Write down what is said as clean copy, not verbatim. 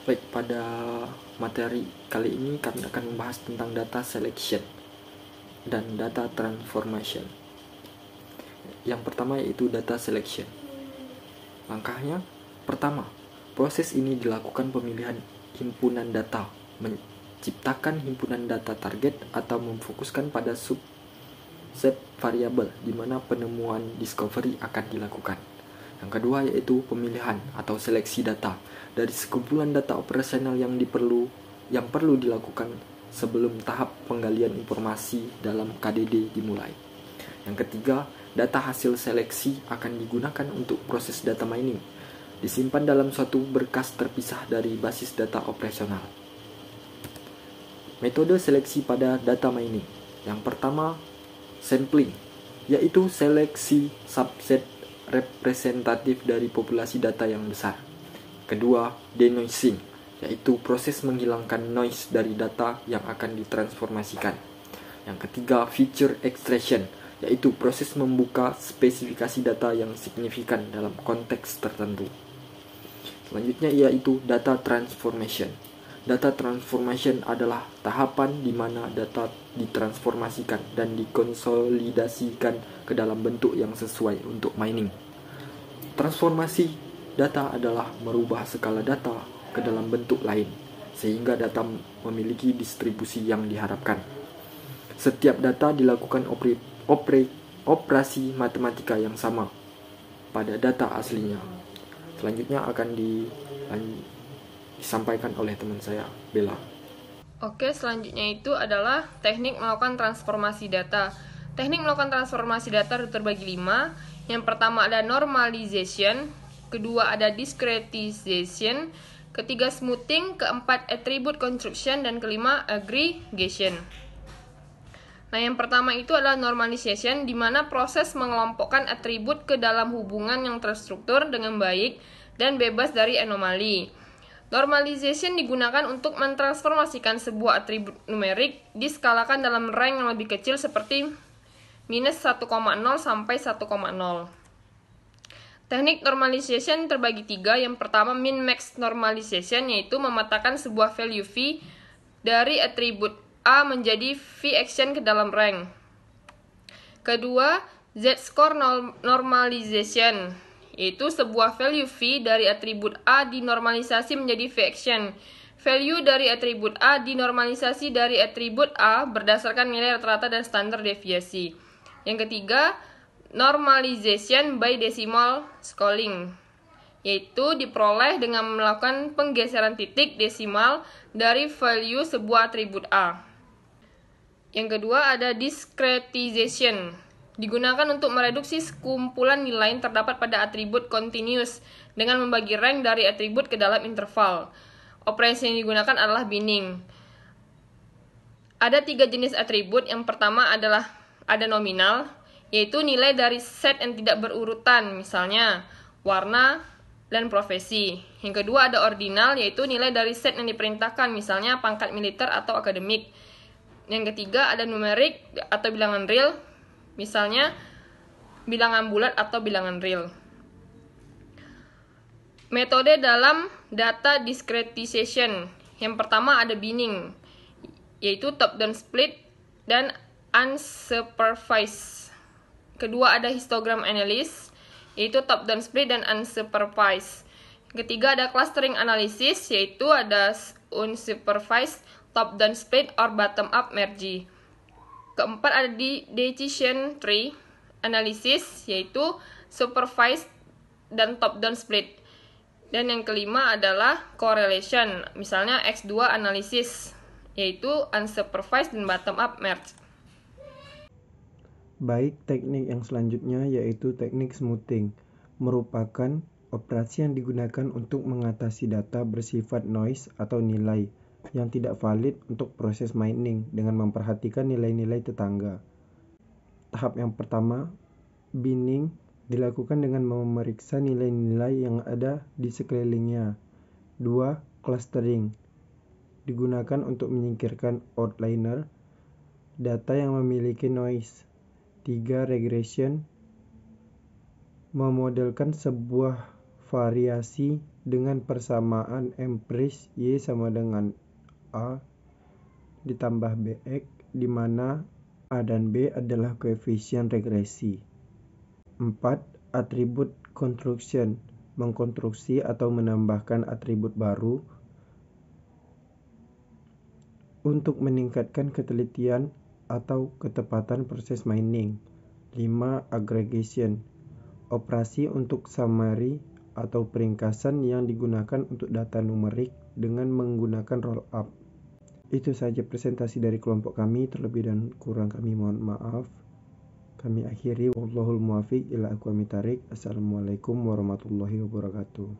Baik, pada materi kali ini kami akan membahas tentang data selection dan data transformation. Yang pertama yaitu data selection. Langkahnya, pertama, proses ini dilakukan pemilihan himpunan data, menciptakan himpunan data target atau memfokuskan pada subset variabel di mana penemuan discovery akan dilakukan. Yang kedua yaitu pemilihan atau seleksi data dari sekumpulan data operasional yang perlu dilakukan sebelum tahap penggalian informasi dalam KDD dimulai. Yang ketiga, data hasil seleksi akan digunakan untuk proses data mining, disimpan dalam suatu berkas terpisah dari basis data operasional. Metode seleksi pada data mining. Yang pertama, sampling, yaitu seleksi subset representatif dari populasi data yang besar. Kedua, denoising, yaitu proses menghilangkan noise dari data yang akan ditransformasikan. Yang ketiga, feature extraction, yaitu proses membuka spesifikasi data yang signifikan dalam konteks tertentu. Selanjutnya yaitu data transformation. Data transformation adalah tahapan di mana data ditransformasikan dan dikonsolidasikan ke dalam bentuk yang sesuai untuk mining. Transformasi data adalah merubah skala data ke dalam bentuk lain, sehingga data memiliki distribusi yang diharapkan. Setiap data dilakukan operasi matematika yang sama pada data aslinya. Selanjutnya akan disampaikan oleh teman saya, Bella. Oke, selanjutnya itu adalah teknik melakukan transformasi data. Teknik melakukan transformasi data terbagi 5. Yang pertama ada normalization, kedua ada discretization, ketiga smoothing, keempat attribute construction, dan kelima aggregation. Nah, yang pertama itu adalah normalization, di mana proses mengelompokkan atribut ke dalam hubungan yang terstruktur dengan baik dan bebas dari anomali. Normalization digunakan untuk mentransformasikan sebuah atribut numerik diskalakan dalam range yang lebih kecil seperti minus 1,0 sampai 1,0. Teknik normalization terbagi 3. Yang pertama min-max normalization, yaitu memetakan sebuah value V dari atribut A menjadi V action ke dalam range. Kedua, z-score normalization, yaitu sebuah value V dari atribut A dinormalisasi menjadi V action. Value dari atribut A dinormalisasi dari atribut A berdasarkan nilai rata-rata dan standar deviasi. Yang ketiga, normalization by decimal scaling, yaitu diperoleh dengan melakukan penggeseran titik desimal dari value sebuah atribut A. Yang kedua ada discretization, digunakan untuk mereduksi sekumpulan nilai yang terdapat pada atribut continuous dengan membagi rank dari atribut ke dalam interval. Operasi yang digunakan adalah binning. Ada 3 jenis atribut. Yang pertama adalah ada nominal, yaitu nilai dari set yang tidak berurutan, misalnya warna dan profesi. Yang kedua ada ordinal, yaitu nilai dari set yang diperintahkan, misalnya pangkat militer atau akademik. Yang ketiga ada numerik atau bilangan real, misalnya bilangan bulat atau bilangan real. Metode dalam data discretization. Yang pertama ada binning, yaitu top-down split dan unsupervised. Kedua ada histogram analysis, yaitu top-down split dan unsupervised. Ketiga ada clustering analysis, yaitu ada unsupervised, top-down split, or bottom-up merge. Keempat ada decision tree analysis, yaitu supervised dan top-down split. Dan yang kelima adalah correlation, misalnya X2 analysis, yaitu unsupervised dan bottom-up merge. Baik, teknik yang selanjutnya yaitu teknik smoothing, merupakan operasi yang digunakan untuk mengatasi data bersifat noise atau nilai yang tidak valid untuk proses mining dengan memperhatikan nilai-nilai tetangga. Tahap yang pertama, binning, dilakukan dengan memeriksa nilai-nilai yang ada di sekelilingnya. 2. Clustering, digunakan untuk menyingkirkan outlier, data yang memiliki noise. 3. Regression, memodelkan sebuah variasi dengan persamaan empris Y sama dengan A ditambah BX, di mana A dan B adalah koefisien regresi. 4. Atribut construction, mengkonstruksi atau menambahkan atribut baru untuk meningkatkan ketelitian atau ketepatan proses mining. 5. Aggregation, operasi untuk summary atau peringkasan yang digunakan untuk data numerik dengan menggunakan rollup. Itu saja presentasi dari kelompok kami, terlebih dan kurang kami mohon maaf. Kami akhiri, wallahul muwaffiq ila aqwamit thariq. Assalamualaikum warahmatullahi wabarakatuh.